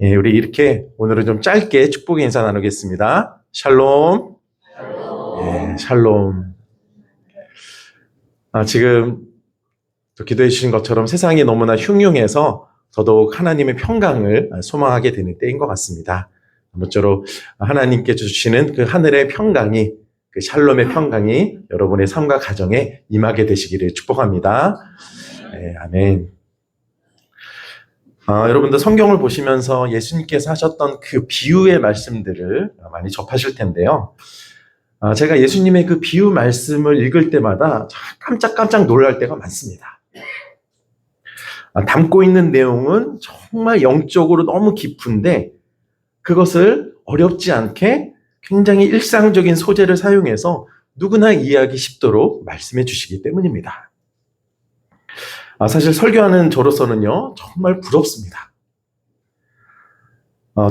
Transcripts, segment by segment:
예, 우리 이렇게 오늘은 좀 짧게 축복의 인사 나누겠습니다. 샬롬. 예, 샬롬. 지금 또 기도해 주신 것처럼 세상이 너무나 흉흉해서 더더욱 하나님의 평강을 소망하게 되는 때인 것 같습니다. 아무쪼록 하나님께 주시는 그 하늘의 평강이, 그 샬롬의 평강이 여러분의 삶과 가정에 임하게 되시기를 축복합니다. 네, 아멘. 여러분들 성경을 보시면서 예수님께서 하셨던 그 비유의 말씀들을 많이 접하실 텐데요. 제가 예수님의 그 비유 말씀을 읽을 때마다 깜짝깜짝 놀랄 때가 많습니다. 담고 있는 내용은 정말 영적으로 너무 깊은데 그것을 어렵지 않게 굉장히 일상적인 소재를 사용해서 누구나 이해하기 쉽도록 말씀해 주시기 때문입니다. 사실 설교하는 저로서는요, 정말 부럽습니다.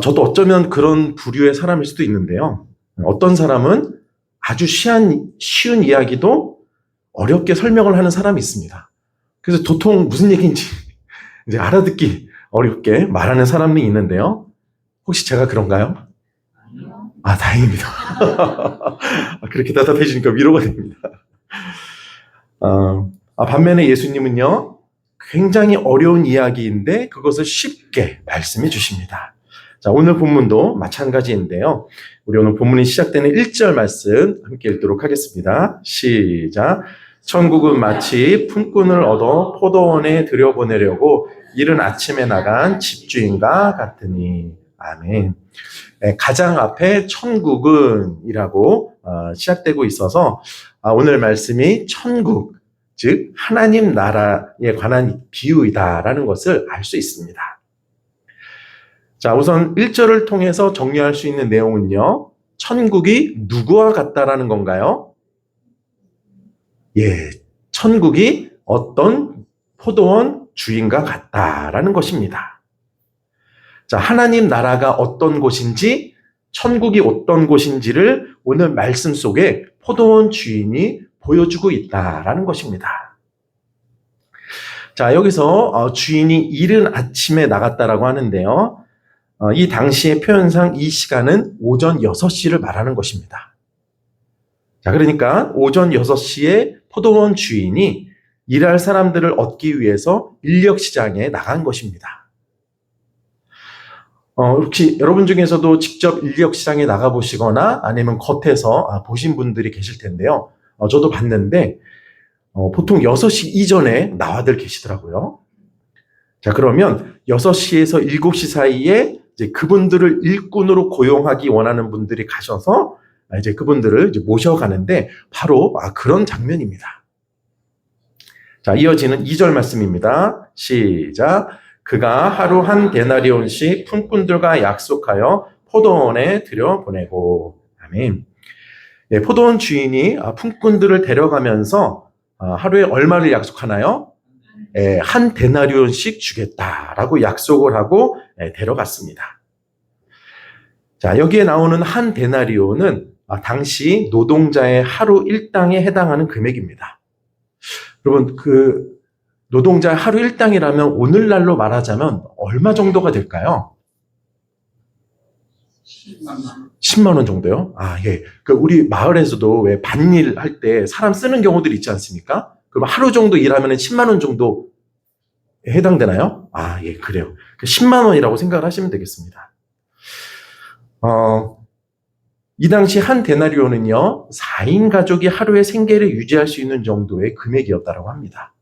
저도 어쩌면 그런 부류의 사람일 수도 있는데요. 어떤 사람은 아주 쉬운 이야기도 어렵게 설명을 하는 사람이 있습니다. 그래서 도통 무슨 얘기인지 이제 알아듣기 어렵게 말하는 사람이 있는데요. 혹시 제가 그런가요? 다행입니다. 그렇게 대답해 주니까 위로가 됩니다. 반면에 예수님은요, 굉장히 어려운 이야기인데 그것을 쉽게 말씀해 주십니다. 자, 오늘 본문도 마찬가지인데요. 우리 오늘 본문이 시작되는 1절 말씀 함께 읽도록 하겠습니다. 시작. 천국은 마치 품꾼을 얻어 포도원에 들여보내려고 이른 아침에 나간 집주인과 같으니. 아멘. 가장 앞에 천국은 이라고 시작되고 있어서 오늘 말씀이 천국, 즉 하나님 나라에 관한 비유이다라는 것을 알 수 있습니다. 자, 우선 1절을 통해서 정리할 수 있는 내용은요. 천국이 누구와 같다라는 건가요? 예, 천국이 어떤 포도원 주인과 같다라는 것입니다. 자, 하나님 나라가 어떤 곳인지, 천국이 어떤 곳인지를 오늘 말씀 속에 포도원 주인이 보여주고 있다라는 것입니다. 자, 여기서 주인이 이른 아침에 나갔다라고 하는데요. 이 당시의 표현상 이 시간은 오전 6시를 말하는 것입니다. 자, 그러니까 오전 6시에 포도원 주인이 일할 사람들을 얻기 위해서 인력시장에 나간 것입니다. 혹시 여러분 중에서도 직접 인력시장에 나가보시거나 아니면 겉에서 보신 분들이 계실 텐데요. 저도 봤는데 보통 6시 이전에 나와들 계시더라고요. 자, 그러면 6시에서 7시 사이에 이제 그분들을 일꾼으로 고용하기 원하는 분들이 가셔서 이제 그분들을 이제 모셔가는데 바로 그런 장면입니다. 자, 이어지는 2절 말씀입니다. 시작. 그가 하루 한 데나리온씩 품꾼들과 약속하여 포도원에 들여보내고. 아멘. 예, 포도원 주인이 품꾼들을 데려가면서 하루에 얼마를 약속하나요? 예, 한 데나리온씩 주겠다라고 약속을 하고 데려갔습니다. 자, 여기에 나오는 한 데나리온은 당시 노동자의 하루 일당에 해당하는 금액입니다. 여러분, 그 노동자의 하루 일당이라면 오늘날로 말하자면 얼마 정도가 될까요? 10만 원 정도요? 예. 우리 마을에서도 왜 밭일 할 때 사람 쓰는 경우들이 있지 않습니까? 그럼 하루 정도 일하면 10만 원 정도 해당되나요? 예, 그래요. 10만 원이라고 생각을 하시면 되겠습니다. 이 당시 한 데나리온은요, 4인 가족이 하루의 생계를 유지할 수 있는 정도의 금액이었다고 합니다.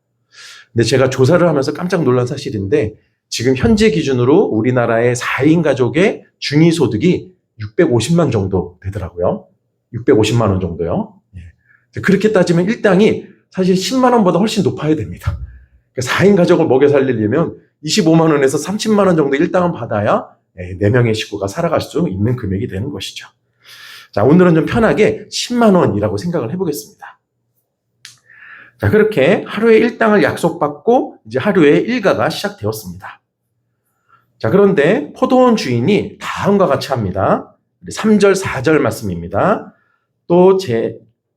근데 제가 조사를 하면서 깜짝 놀란 사실인데 지금 현재 기준으로 우리나라의 4인 가족의 중위소득이 650만 정도 되더라고요. 650만 원 정도요. 예. 그렇게 따지면 일당이 사실 10만 원보다 훨씬 높아야 됩니다. 4인 가족을 먹여 살리려면 25만 원에서 30만 원 정도 일당은 받아야 4명의 식구가 살아갈 수 있는 금액이 되는 것이죠. 자, 오늘은 좀 편하게 10만 원이라고 생각을 해보겠습니다. 자, 그렇게 하루에 일당을 약속받고 이제 하루의 일과가 시작되었습니다. 자, 그런데 포도원 주인이 다음과 같이 합니다. 3절, 4절 말씀입니다.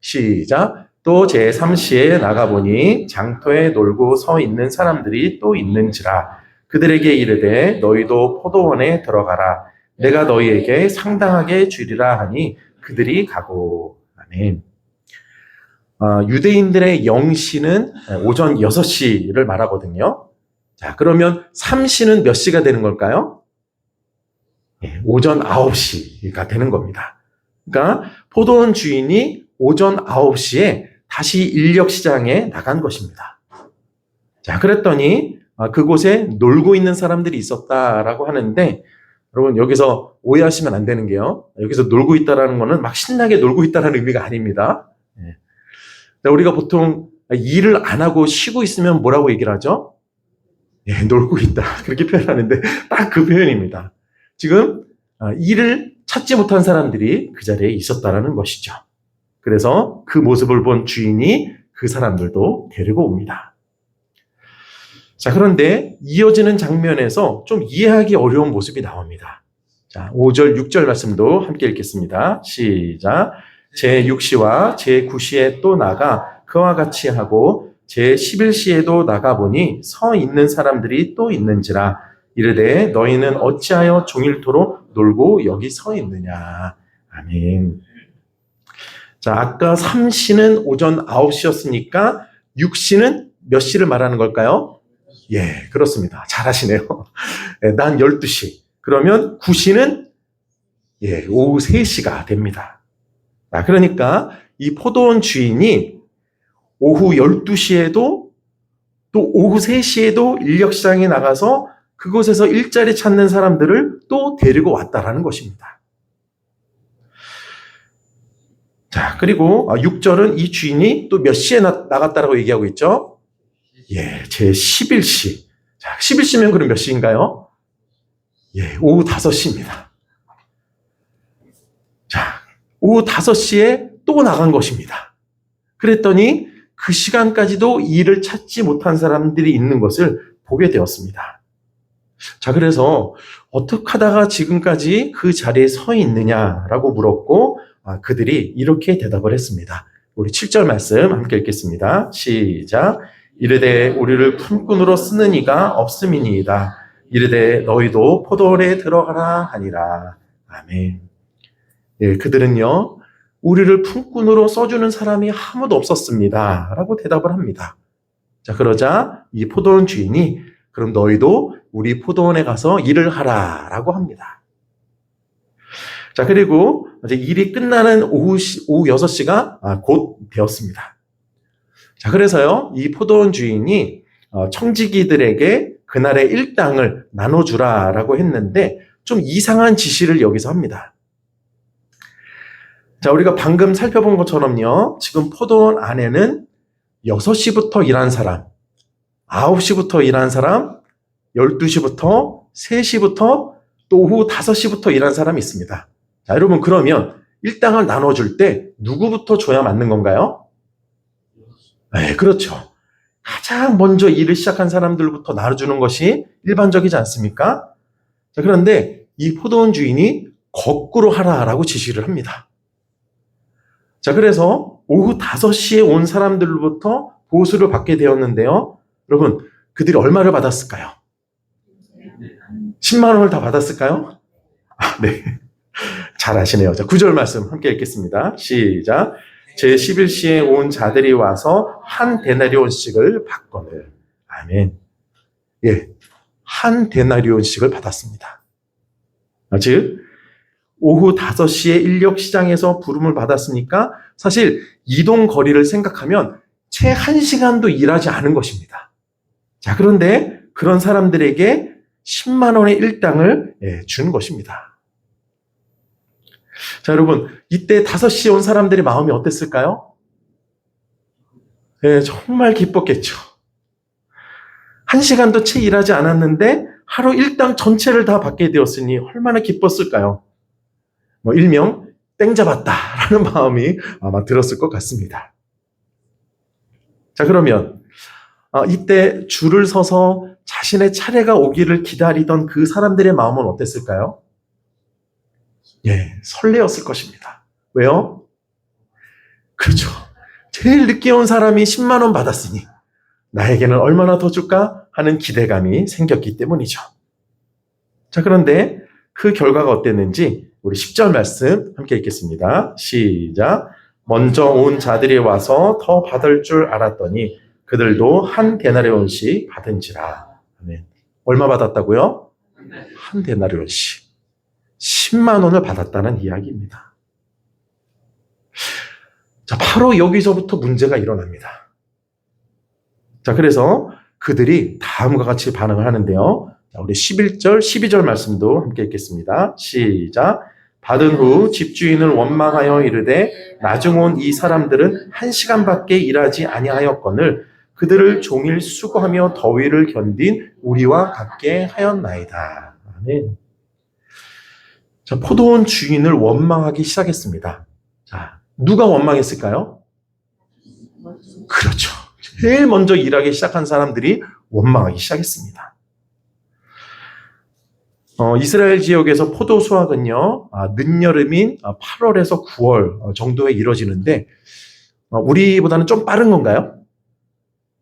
시작. 또 제3시에 나가보니 장터에 놀고 서 있는 사람들이 또 있는지라 그들에게 이르되 너희도 포도원에 들어가라. 내가 너희에게 상당하게 주리라 하니 그들이 가고. 아멘. 유대인들의 0시는 오전 6시를 말하거든요. 자, 그러면 3시는 몇 시가 되는 걸까요? 오전 9시가 되는 겁니다. 그러니까 포도원 주인이 오전 9시에 다시 인력시장에 나간 것입니다. 자, 그랬더니 그곳에 놀고 있는 사람들이 있었다라고 하는데, 여러분 여기서 오해하시면 안 되는 게요. 여기서 놀고 있다라는 거는 막 신나게 놀고 있다라는 의미가 아닙니다. 우리가 보통 일을 안 하고 쉬고 있으면 뭐라고 얘기를 하죠? 놀고 있다. 그렇게 표현하는데 딱 그 표현입니다. 지금 일을 찾지 못한 사람들이 그 자리에 있었다라는 것이죠. 그래서 그 모습을 본 주인이 그 사람들도 데리고 옵니다. 자, 그런데 이어지는 장면에서 좀 이해하기 어려운 모습이 나옵니다. 자, 5절, 6절 말씀도 함께 읽겠습니다. 시작. 제6시와 제9시에 또 나가 그와 같이 하고 제11시에도 나가보니 서 있는 사람들이 또 있는지라. 이르되 너희는 어찌하여 종일토록 놀고 여기 서 있느냐. 아멘. 자, 아까 3시는 오전 9시였으니까 6시는 몇 시를 말하는 걸까요? 예, 그렇습니다. 잘하시네요. 난 12시. 그러면 9시는 오후 3시가 됩니다. 그러니까 이 포도원 주인이 오후 12시에도 또 오후 3시에도 인력시장에 나가서 그곳에서 일자리 찾는 사람들을 또 데리고 왔다라는 것입니다. 자, 그리고 6절은 이 주인이 또 몇 시에 나갔다라고 얘기하고 있죠? 제 11시. 자, 11시면 그럼 몇 시인가요? 오후 5시입니다. 자, 오후 5시에 또 나간 것입니다. 그랬더니 그 시간까지도 일을 찾지 못한 사람들이 있는 것을 보게 되었습니다. 자, 그래서 어떻게 하다가 지금까지 그 자리에 서 있느냐라고 물었고 그들이 이렇게 대답을 했습니다. 우리 7절 말씀 함께 읽겠습니다. 시작. 이르되 우리를 품꾼으로 쓰는 이가 없음이니이다. 이르되 너희도 포도원에 들어가라 하니라. 아멘. 그들은요, 우리를 품꾼으로 써주는 사람이 아무도 없었습니다. 라고 대답을 합니다. 자, 그러자 이 포도원 주인이 그럼 너희도 우리 포도원에 가서 일을 하라. 라고 합니다. 자, 그리고 이제 일이 끝나는 오후 6시가 곧 되었습니다. 자, 그래서요, 이 포도원 주인이 청지기들에게 그날의 일당을 나눠주라라고 했는데 좀 이상한 지시를 여기서 합니다. 자, 우리가 방금 살펴본 것처럼요, 지금 포도원 안에는 6시부터 일한 사람, 9시부터 일한 사람, 12시부터, 3시부터, 또 오후 5시부터 일한 사람이 있습니다. 자, 여러분, 그러면 일당을 나눠줄 때 누구부터 줘야 맞는 건가요? 네, 그렇죠. 가장 먼저 일을 시작한 사람들부터 나눠주는 것이 일반적이지 않습니까? 자, 그런데 이 포도원 주인이 거꾸로 하라라고 지시를 합니다. 자, 그래서 오후 5시에 온 사람들로부터 보수를 받게 되었는데요. 여러분, 그들이 얼마를 받았을까요? 10만 원을 다 받았을까요? 네. 잘 아시네요. 자, 9절 말씀 함께 읽겠습니다. 시작. 제11시에 온 자들이 와서 한 데나리온씩을 받거늘. 아멘. 한 데나리온씩을 받았습니다. 즉, 오후 5시에 인력시장에서 부름을 받았으니까 사실 이동 거리를 생각하면 채 1시간도 일하지 않은 것입니다. 자, 그런데 그런 사람들에게 10만 원의 일당을 준 것입니다. 자, 여러분, 이때 5시에 온 사람들의 마음이 어땠을까요? 정말 기뻤겠죠. 1시간도 채 일하지 않았는데 하루 일당 전체를 다 받게 되었으니 얼마나 기뻤을까요? 일명 땡 잡았다라는 마음이 아마 들었을 것 같습니다. 자, 그러면 이때 줄을 서서 자신의 차례가 오기를 기다리던 그 사람들의 마음은 어땠을까요? 설레었을 것입니다. 왜요? 그렇죠. 제일 늦게 온 사람이 10만 원 받았으니 나에게는 얼마나 더 줄까 하는 기대감이 생겼기 때문이죠. 자, 그런데 그 결과가 어땠는지 우리 10절 말씀 함께 읽겠습니다. 시작. 먼저 온 자들이 와서 더 받을 줄 알았더니 그들도 한 데나리온씩 받은지라. 아멘. 얼마 받았다고요? 한 데나리온씩. 10만 원을 받았다는 이야기입니다. 자, 바로 여기서부터 문제가 일어납니다. 자, 그래서 그들이 다음과 같이 반응을 하는데요. 자, 우리 11절, 12절 말씀도 함께 읽겠습니다. 시작. 받은 후 집주인을 원망하여 이르되 나중 온 이 사람들은 1시간밖에 일하지 아니하였거늘 그들을 종일 수고하며 더위를 견딘 우리와 같게 하였나이다. 아멘. 자, 포도원 주인을 원망하기 시작했습니다. 자, 누가 원망했을까요? 그렇죠. 제일 먼저 일하기 시작한 사람들이 원망하기 시작했습니다. 이스라엘 지역에서 포도 수확은요, 늦여름인 8월에서 9월 정도에 이루어지는데, 우리보다는 좀 빠른 건가요?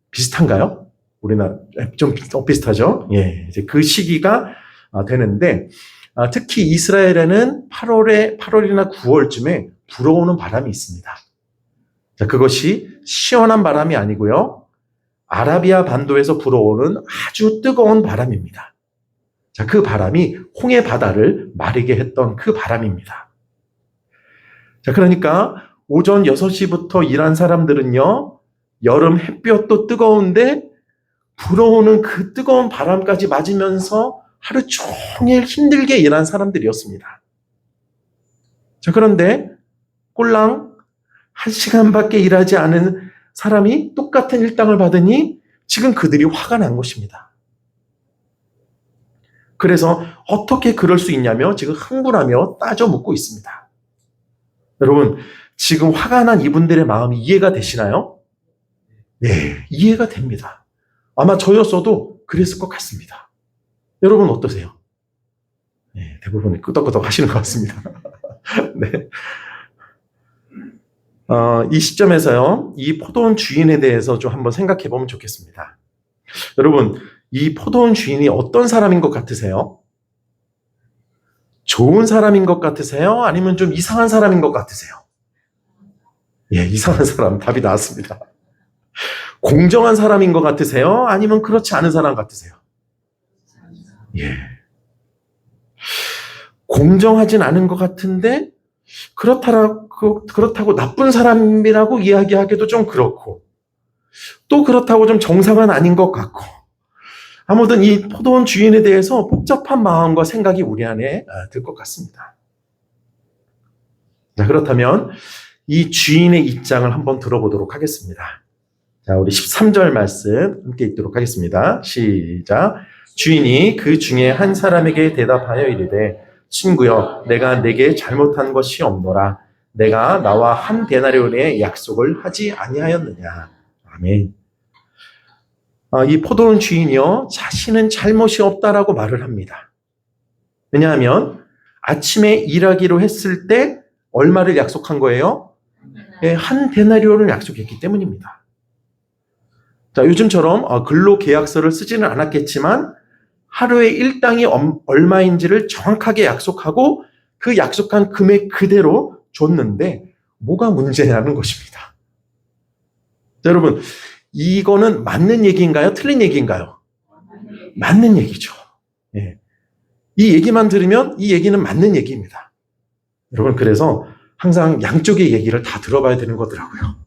비슷한가요? 우리나라, 좀 비슷하죠? 예, 이제 그 시기가 되는데, 특히 이스라엘에는 8월이나 9월쯤에 불어오는 바람이 있습니다. 자, 그것이 시원한 바람이 아니고요, 아라비아 반도에서 불어오는 아주 뜨거운 바람입니다. 자, 그 바람이 홍해 바다를 마르게 했던 그 바람입니다. 자, 그러니까 오전 6시부터 일한 사람들은요, 여름 햇볕도 뜨거운데 불어오는 그 뜨거운 바람까지 맞으면서 하루 종일 힘들게 일한 사람들이었습니다. 자, 그런데 꼴랑 1시간밖에 일하지 않은 사람이 똑같은 일당을 받으니 지금 그들이 화가 난 것입니다. 그래서 어떻게 그럴 수 있냐며 지금 흥분하며 따져 묻고 있습니다. 여러분, 지금 화가 난 이분들의 마음이 이해가 되시나요? 네, 이해가 됩니다. 아마 저였어도 그랬을 것 같습니다. 여러분 어떠세요? 네, 대부분 끄덕끄덕 하시는 것 같습니다. 네. 이 시점에서요, 이 포도원 주인에 대해서 좀 한번 생각해 보면 좋겠습니다. 여러분, 이 포도원 주인이 어떤 사람인 것 같으세요? 좋은 사람인 것 같으세요? 아니면 좀 이상한 사람인 것 같으세요? 예, 이상한 사람, 답이 나왔습니다. 공정한 사람인 것 같으세요? 아니면 그렇지 않은 사람 같으세요? 예. 공정하진 않은 것 같은데, 그렇다고 나쁜 사람이라고 이야기하기도 좀 그렇고, 또 그렇다고 좀 정상은 아닌 것 같고, 아무튼 이 포도원 주인에 대해서 복잡한 마음과 생각이 우리 안에 들 것 같습니다. 자, 그렇다면 이 주인의 입장을 한번 들어보도록 하겠습니다. 자, 우리 13절 말씀 함께 읽도록 하겠습니다. 시작. 주인이 그 중에 한 사람에게 대답하여 이르되 친구여, 내가 내게 잘못한 것이 없노라. 내가 나와 한 데나리온의 약속을 하지 아니하였느냐. 아멘. 이 포도원 주인이요, 자신은 잘못이 없다라고 말을 합니다. 왜냐하면 아침에 일하기로 했을 때 얼마를 약속한 거예요? 네, 한 데나리온을 약속했기 때문입니다. 자, 요즘처럼 근로계약서를 쓰지는 않았겠지만 하루의 일당이 얼마인지를 정확하게 약속하고 그 약속한 금액 그대로 줬는데 뭐가 문제냐는 것입니다. 자, 여러분, 이거는 맞는 얘기인가요? 틀린 얘기인가요? 맞는 얘기죠. 예. 이 얘기만 들으면 이 얘기는 맞는 얘기입니다. 여러분, 그래서 항상 양쪽의 얘기를 다 들어봐야 되는 거더라고요.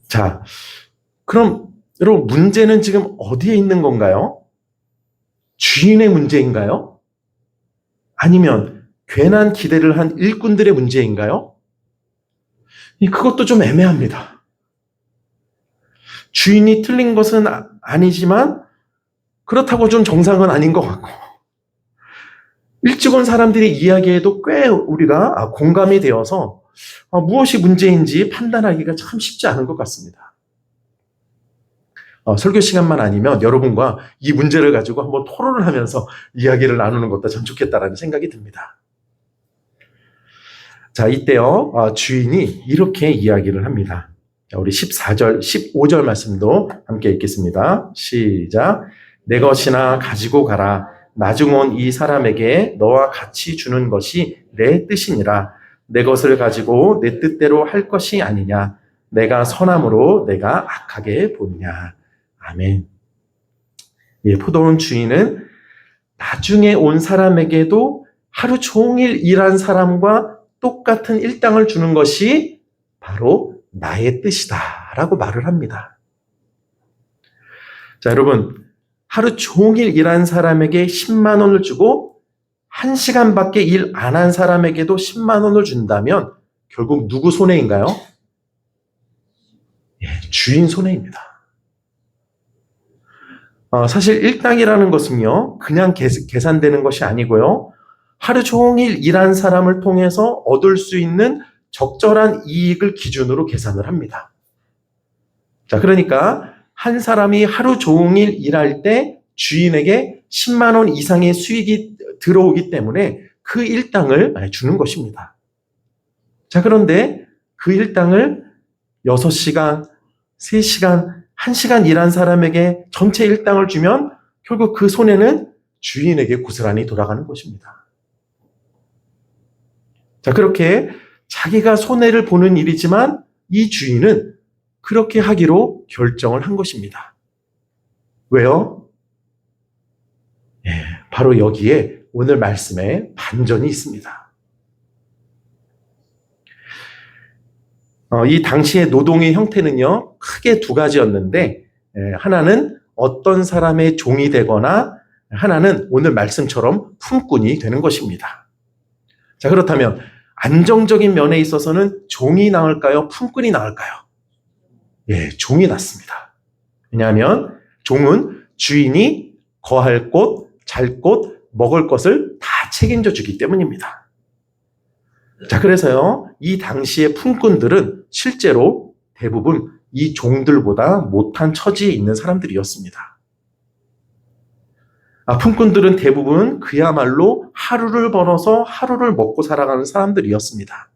자, 그럼 여러분, 문제는 지금 어디에 있는 건가요? 주인의 문제인가요? 아니면 괜한 기대를 한 일꾼들의 문제인가요? 그것도 좀 애매합니다. 주인이 틀린 것은 아니지만 그렇다고 좀 정상은 아닌 것 같고, 일찍 온 사람들의 이야기에도 꽤 우리가 공감이 되어서 무엇이 문제인지 판단하기가 참 쉽지 않은 것 같습니다. 설교 시간만 아니면 여러분과 이 문제를 가지고 한번 토론을 하면서 이야기를 나누는 것도 참 좋겠다라는 생각이 듭니다. 자, 이때요, 주인이 이렇게 이야기를 합니다. 자, 우리 14절, 15절 말씀도 함께 읽겠습니다. 시작. 내 것이나 가지고 가라. 나중 온 이 사람에게 너와 같이 주는 것이 내 뜻이니라. 내 것을 가지고 내 뜻대로 할 것이 아니냐. 내가 선함으로 내가 악하게 보느냐. 아멘. 예, 포도원 주인은 나중에 온 사람에게도 하루 종일 일한 사람과 똑같은 일당을 주는 것이 바로 나의 뜻이다 라고 말을 합니다. 자, 여러분, 하루 종일 일한 사람에게 10만 원을 주고 1시간밖에 일 안 한 사람에게도 10만 원을 준다면 결국 누구 손해인가요? 예, 주인 손해입니다. 사실 일당이라는 것은요, 그냥 계산되는 것이 아니고요, 하루 종일 일한 사람을 통해서 얻을 수 있는 적절한 이익을 기준으로 계산을 합니다. 자, 그러니까 한 사람이 하루 종일 일할 때 주인에게 10만 원 이상의 수익이 들어오기 때문에 그 일당을 주는 것입니다. 자, 그런데 그 일당을 6시간, 3시간, 1시간 일한 사람에게 전체 일당을 주면 결국 그 손해는 주인에게 고스란히 돌아가는 것입니다. 자, 그렇게 자기가 손해를 보는 일이지만 이 주인은 그렇게 하기로 결정을 한 것입니다. 왜요? 예, 바로 여기에 오늘 말씀에 반전이 있습니다. 이 당시의 노동의 형태는요, 크게 두 가지였는데, 하나는 어떤 사람의 종이 되거나, 하나는 오늘 말씀처럼 품꾼이 되는 것입니다. 자, 그렇다면 안정적인 면에 있어서는 종이 나을까요? 품꾼이 나을까요? 예, 종이 낫습니다. 왜냐하면 종은 주인이 거할 곳, 잘 곳, 먹을 것을 다 책임져 주기 때문입니다. 자, 그래서요, 이 당시의 품꾼들은 실제로 대부분 이 종들보다 못한 처지에 있는 사람들이었습니다. 품꾼들은 대부분 그야말로 하루를 벌어서 하루를 먹고 살아가는 사람들이었습니다.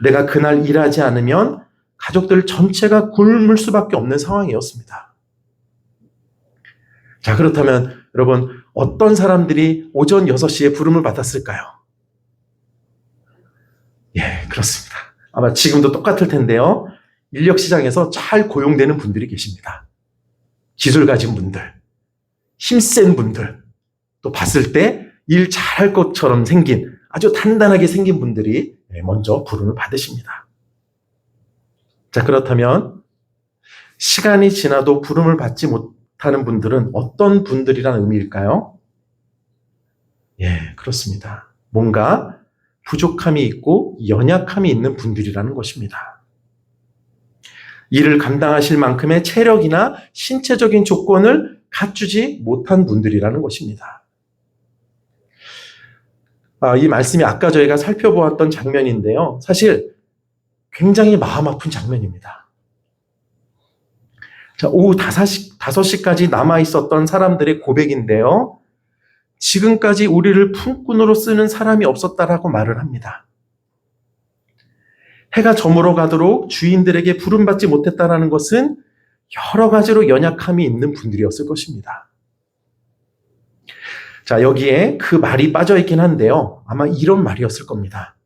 내가 그날 일하지 않으면 가족들 전체가 굶을 수밖에 없는 상황이었습니다. 자, 그렇다면 여러분, 어떤 사람들이 오전 6시에 부름을 받았을까요? 예, 그렇습니다. 아마 지금도 똑같을 텐데요. 인력시장에서 잘 고용되는 분들이 계십니다. 기술 가진 분들, 힘센 분들, 또 봤을 때 일 잘할 것처럼 생긴, 아주 단단하게 생긴 분들이 먼저 부름을 받으십니다. 자, 그렇다면 시간이 지나도 부름을 받지 못하는 분들은 어떤 분들이라는 의미일까요? 예, 그렇습니다. 뭔가 부족함이 있고 연약함이 있는 분들이라는 것입니다. 일을 감당하실 만큼의 체력이나 신체적인 조건을 갖추지 못한 분들이라는 것입니다. 이 말씀이 아까 저희가 살펴보았던 장면인데요. 사실 굉장히 마음 아픈 장면입니다. 자, 오후 5시까지 남아 있었던 사람들의 고백인데요. 지금까지 우리를 품꾼으로 쓰는 사람이 없었다라고 말을 합니다. 해가 저물어 가도록 주인들에게 부름받지 못했다는 것은 여러 가지로 연약함이 있는 분들이었을 것입니다. 자, 여기에 그 말이 빠져 있긴 한데요. 아마 이런 말이었을 겁니다.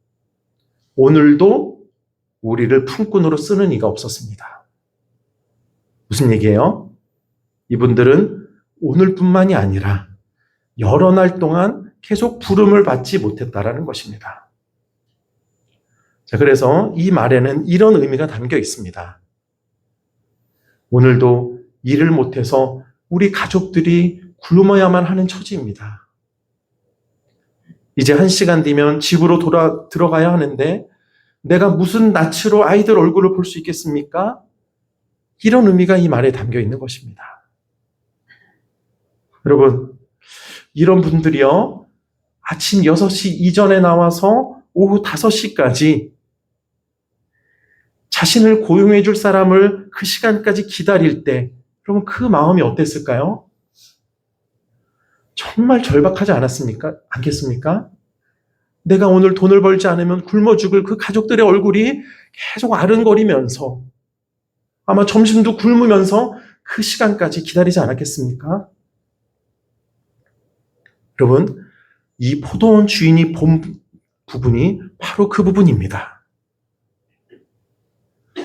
오늘도 우리를 품꾼으로 쓰는 이가 없었습니다. 무슨 얘기예요? 이분들은 오늘뿐만이 아니라 여러 날 동안 계속 부름을 받지 못했다라는 것입니다. 자, 그래서 이 말에는 이런 의미가 담겨 있습니다. 오늘도 일을 못해서 우리 가족들이 굶어야만 하는 처지입니다. 이제 1시간 뒤면 집으로 들어가야 하는데 내가 무슨 낯으로 아이들 얼굴을 볼 수 있겠습니까? 이런 의미가 이 말에 담겨 있는 것입니다. 여러분, 이런 분들이요, 아침 6시 이전에 나와서 오후 5시까지 자신을 고용해 줄 사람을 그 시간까지 기다릴 때, 여러분 그 마음이 어땠을까요? 정말 절박하지 않겠습니까? 내가 오늘 돈을 벌지 않으면 굶어 죽을 그 가족들의 얼굴이 계속 아른거리면서 아마 점심도 굶으면서 그 시간까지 기다리지 않았겠습니까? 여러분, 이 포도원 주인이 본 부분이 바로 그 부분입니다.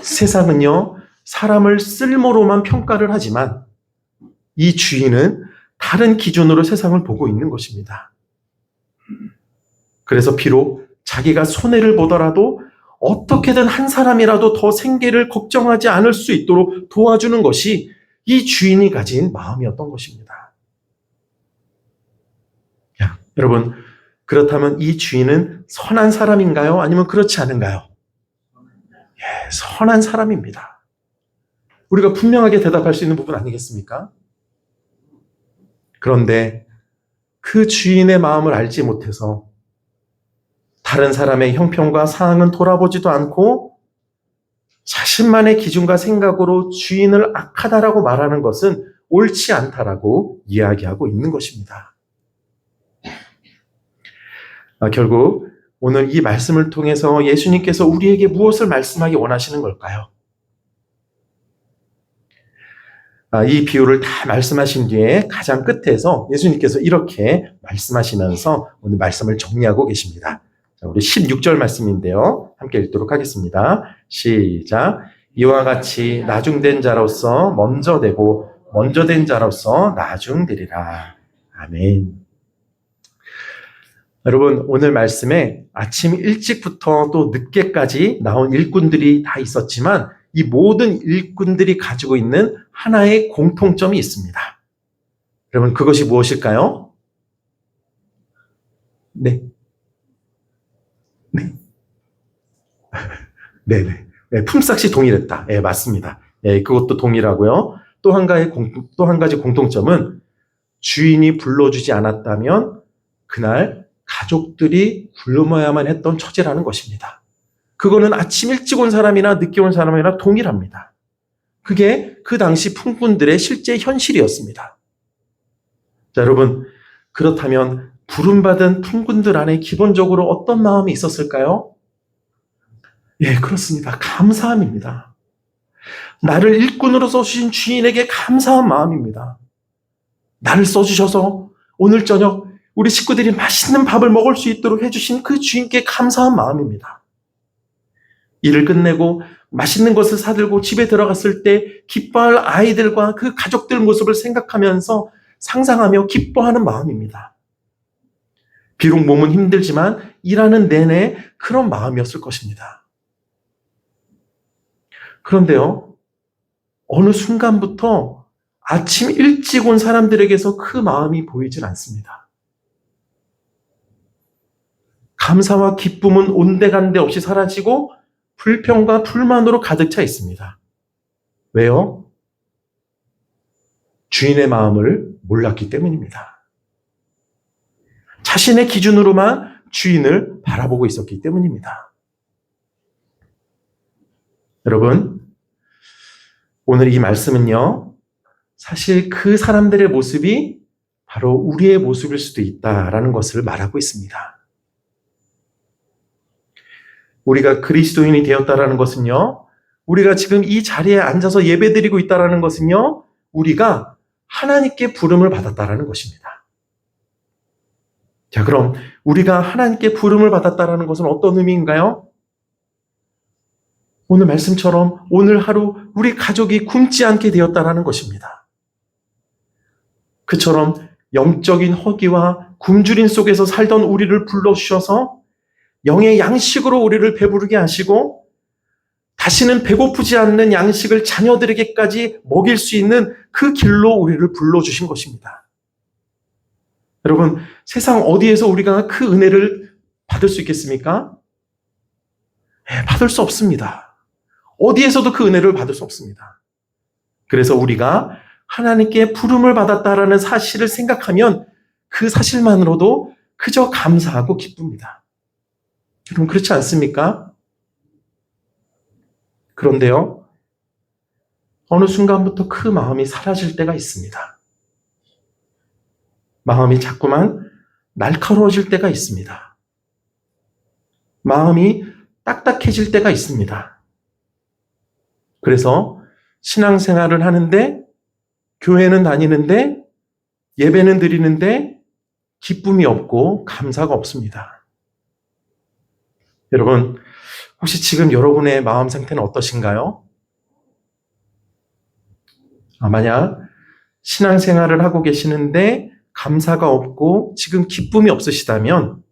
세상은요, 사람을 쓸모로만 평가를 하지만 이 주인은 다른 기준으로 세상을 보고 있는 것입니다. 그래서 비록 자기가 손해를 보더라도 어떻게든 한 사람이라도 더 생계를 걱정하지 않을 수 있도록 도와주는 것이 이 주인이 가진 마음이었던 것입니다. 여러분, 그렇다면 이 주인은 선한 사람인가요? 아니면 그렇지 않은가요? 예, 선한 사람입니다. 우리가 분명하게 대답할 수 있는 부분 아니겠습니까? 그런데 그 주인의 마음을 알지 못해서 다른 사람의 형편과 상황은 돌아보지도 않고 자신만의 기준과 생각으로 주인을 악하다라고 말하는 것은 옳지 않다라고 이야기하고 있는 것입니다. 결국 오늘 이 말씀을 통해서 예수님께서 우리에게 무엇을 말씀하기 원하시는 걸까요? 이 비유를 다 말씀하신 뒤에 가장 끝에서 예수님께서 이렇게 말씀하시면서 오늘 말씀을 정리하고 계십니다. 자, 우리 16절 말씀인데요. 함께 읽도록 하겠습니다. 시작. 이와 같이 나중된 자로서 먼저 되고 먼저 된 자로서 나중되리라. 아멘. 여러분, 오늘 말씀에 아침 일찍부터 또 늦게까지 나온 일꾼들이 다 있었지만 이 모든 일꾼들이 가지고 있는 하나의 공통점이 있습니다. 여러분, 그것이 무엇일까요? 네. 네네. 네, 품삯이 동일했다. 네, 맞습니다. 네, 그것도 동일하고요. 또 한 가지 공통점은 주인이 불러주지 않았다면 그날 가족들이 굶어야만 했던 처지라는 것입니다. 그거는 아침 일찍 온 사람이나 늦게 온 사람이나 동일합니다. 그게 그 당시 품꾼들의 실제 현실이었습니다. 자, 여러분, 그렇다면 부름받은 품꾼들 안에 기본적으로 어떤 마음이 있었을까요? 예, 그렇습니다. 감사함입니다. 나를 일꾼으로 써주신 주인에게 감사한 마음입니다. 나를 써주셔서 오늘 저녁 우리 식구들이 맛있는 밥을 먹을 수 있도록 해주신 그 주인께 감사한 마음입니다. 일을 끝내고 맛있는 것을 사들고 집에 들어갔을 때 기뻐할 아이들과 그 가족들 모습을 생각하면서 상상하며 기뻐하는 마음입니다. 비록 몸은 힘들지만 일하는 내내 그런 마음이었을 것입니다. 그런데요, 어느 순간부터 아침 일찍 온 사람들에게서 그 마음이 보이질 않습니다. 감사와 기쁨은 온데간데 없이 사라지고 불평과 불만으로 가득 차 있습니다. 왜요? 주인의 마음을 몰랐기 때문입니다. 자신의 기준으로만 주인을 바라보고 있었기 때문입니다. 여러분, 오늘 이 말씀은요, 사실 그 사람들의 모습이 바로 우리의 모습일 수도 있다라는 것을 말하고 있습니다. 우리가 그리스도인이 되었다라는 것은요, 우리가 지금 이 자리에 앉아서 예배드리고 있다라는 것은요, 우리가 하나님께 부름을 받았다라는 것입니다. 자, 그럼 우리가 하나님께 부름을 받았다라는 것은 어떤 의미인가요? 오늘 말씀처럼 오늘 하루 우리 가족이 굶지 않게 되었다라는 것입니다. 그처럼 영적인 허기와 굶주림 속에서 살던 우리를 불러주셔서 영의 양식으로 우리를 배부르게 하시고 다시는 배고프지 않는 양식을 자녀들에게까지 먹일 수 있는 그 길로 우리를 불러주신 것입니다. 여러분, 세상 어디에서 우리가 그 은혜를 받을 수 있겠습니까? 네, 받을 수 없습니다. 어디에서도 그 은혜를 받을 수 없습니다. 그래서 우리가 하나님께 부름을 받았다라는 사실을 생각하면 그 사실만으로도 그저 감사하고 기쁩니다. 여러분, 그렇지 않습니까? 그런데요, 어느 순간부터 그 마음이 사라질 때가 있습니다. 마음이 자꾸만 날카로워질 때가 있습니다. 마음이 딱딱해질 때가 있습니다. 그래서 신앙생활을 하는데, 교회는 다니는데, 예배는 드리는데 기쁨이 없고 감사가 없습니다. 여러분, 혹시 지금 여러분의 마음 상태는 어떠신가요? 만약 신앙생활을 하고 계시는데 감사가 없고 지금 기쁨이 없으시다면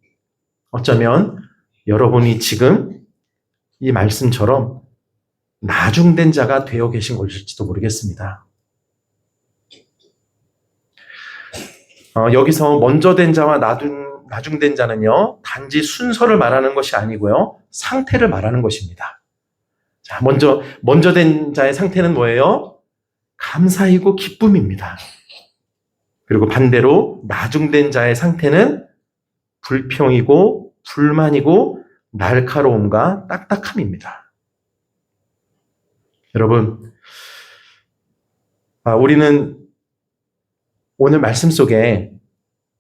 어쩌면 여러분이 지금 이 말씀처럼 나중된 자가 되어 계신 것일지도 모르겠습니다. 여기서 먼저 된 자와 나중된 자는요, 단지 순서를 말하는 것이 아니고요, 상태를 말하는 것입니다. 자, 먼저 된 자의 상태는 뭐예요? 감사이고 기쁨입니다. 그리고 반대로 나중된 자의 상태는 불평이고 불만이고 날카로움과 딱딱함입니다. 여러분, 우리는 오늘 말씀 속에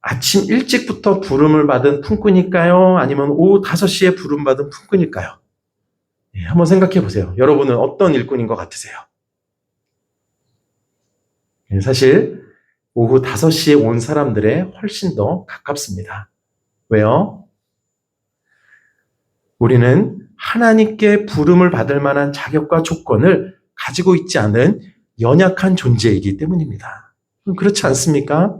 아침 일찍부터 부름을 받은 품꾼일까요? 아니면 오후 5시에 부름받은 품꾼일까요? 한번 생각해 보세요. 여러분은 어떤 일꾼인 것 같으세요? 사실 오후 5시에 온 사람들에 훨씬 더 가깝습니다. 왜요? 우리는 하나님께 부름을 받을 만한 자격과 조건을 가지고 있지 않은 연약한 존재이기 때문입니다. 그렇지 않습니까?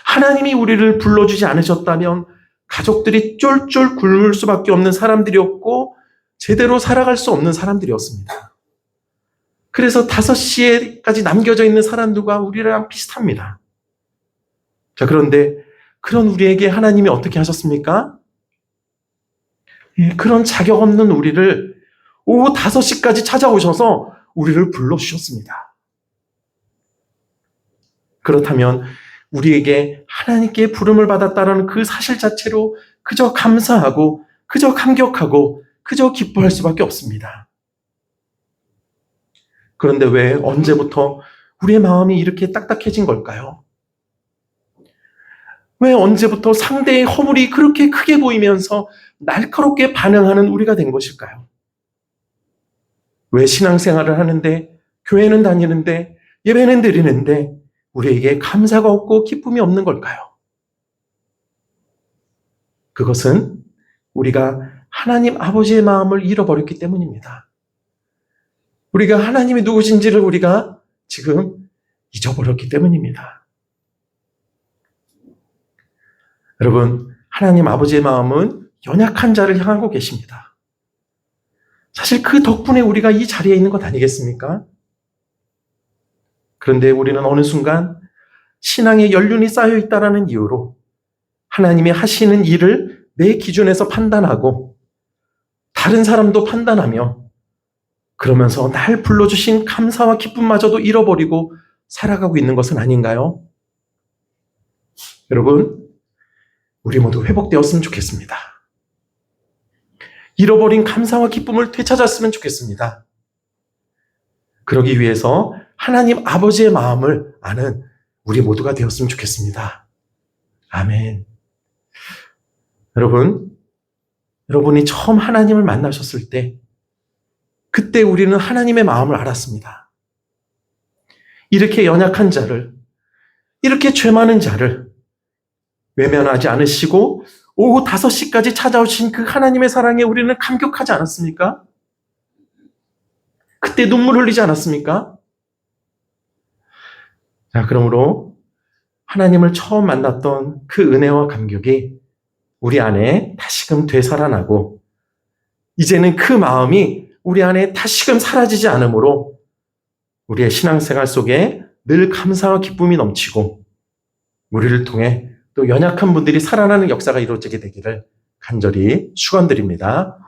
하나님이 우리를 불러주지 않으셨다면 가족들이 쫄쫄 굶을 수밖에 없는 사람들이었고 제대로 살아갈 수 없는 사람들이었습니다. 그래서 5시에까지 남겨져 있는 사람들과 우리랑 비슷합니다. 자, 그런데 그런 우리에게 하나님이 어떻게 하셨습니까? 그런 자격 없는 우리를 오후 5시까지 찾아오셔서 우리를 불러주셨습니다. 그렇다면 우리에게 하나님께 부름을 받았다는 그 사실 자체로 그저 감사하고 그저 감격하고 그저 기뻐할 수밖에 없습니다. 그런데 왜 언제부터 우리의 마음이 이렇게 딱딱해진 걸까요? 왜 언제부터 상대의 허물이 그렇게 크게 보이면서 날카롭게 반응하는 우리가 된 것일까요? 왜 신앙생활을 하는데, 교회는 다니는데, 예배는 드리는데 우리에게 감사가 없고 기쁨이 없는 걸까요? 그것은 우리가 하나님 아버지의 마음을 잃어버렸기 때문입니다. 우리가 하나님이 누구신지를 우리가 지금 잊어버렸기 때문입니다. 여러분, 하나님 아버지의 마음은 연약한 자를 향하고 계십니다. 사실 그 덕분에 우리가 이 자리에 있는 것 아니겠습니까? 그런데 우리는 어느 순간 신앙의 연륜이 쌓여 있다는 이유로 하나님이 하시는 일을 내 기준에서 판단하고 다른 사람도 판단하며 그러면서 날 불러주신 감사와 기쁨마저도 잃어버리고 살아가고 있는 것은 아닌가요? 여러분, 우리 모두 회복되었으면 좋겠습니다. 잃어버린 감사와 기쁨을 되찾았으면 좋겠습니다. 그러기 위해서 하나님 아버지의 마음을 아는 우리 모두가 되었으면 좋겠습니다. 아멘. 여러분이 처음 하나님을 만나셨을 때 그때 우리는 하나님의 마음을 알았습니다. 이렇게 연약한 자를, 이렇게 죄 많은 자를 외면하지 않으시고 오후 5시까지 찾아오신 그 하나님의 사랑에 우리는 감격하지 않았습니까? 그때 눈물 흘리지 않았습니까? 자, 그러므로 하나님을 처음 만났던 그 은혜와 감격이 우리 안에 다시금 되살아나고 이제는 그 마음이 우리 안에 다시금 사라지지 않으므로 우리의 신앙생활 속에 늘 감사와 기쁨이 넘치고 우리를 통해 또 연약한 분들이 살아나는 역사가 이루어지게 되기를 간절히 축원드립니다.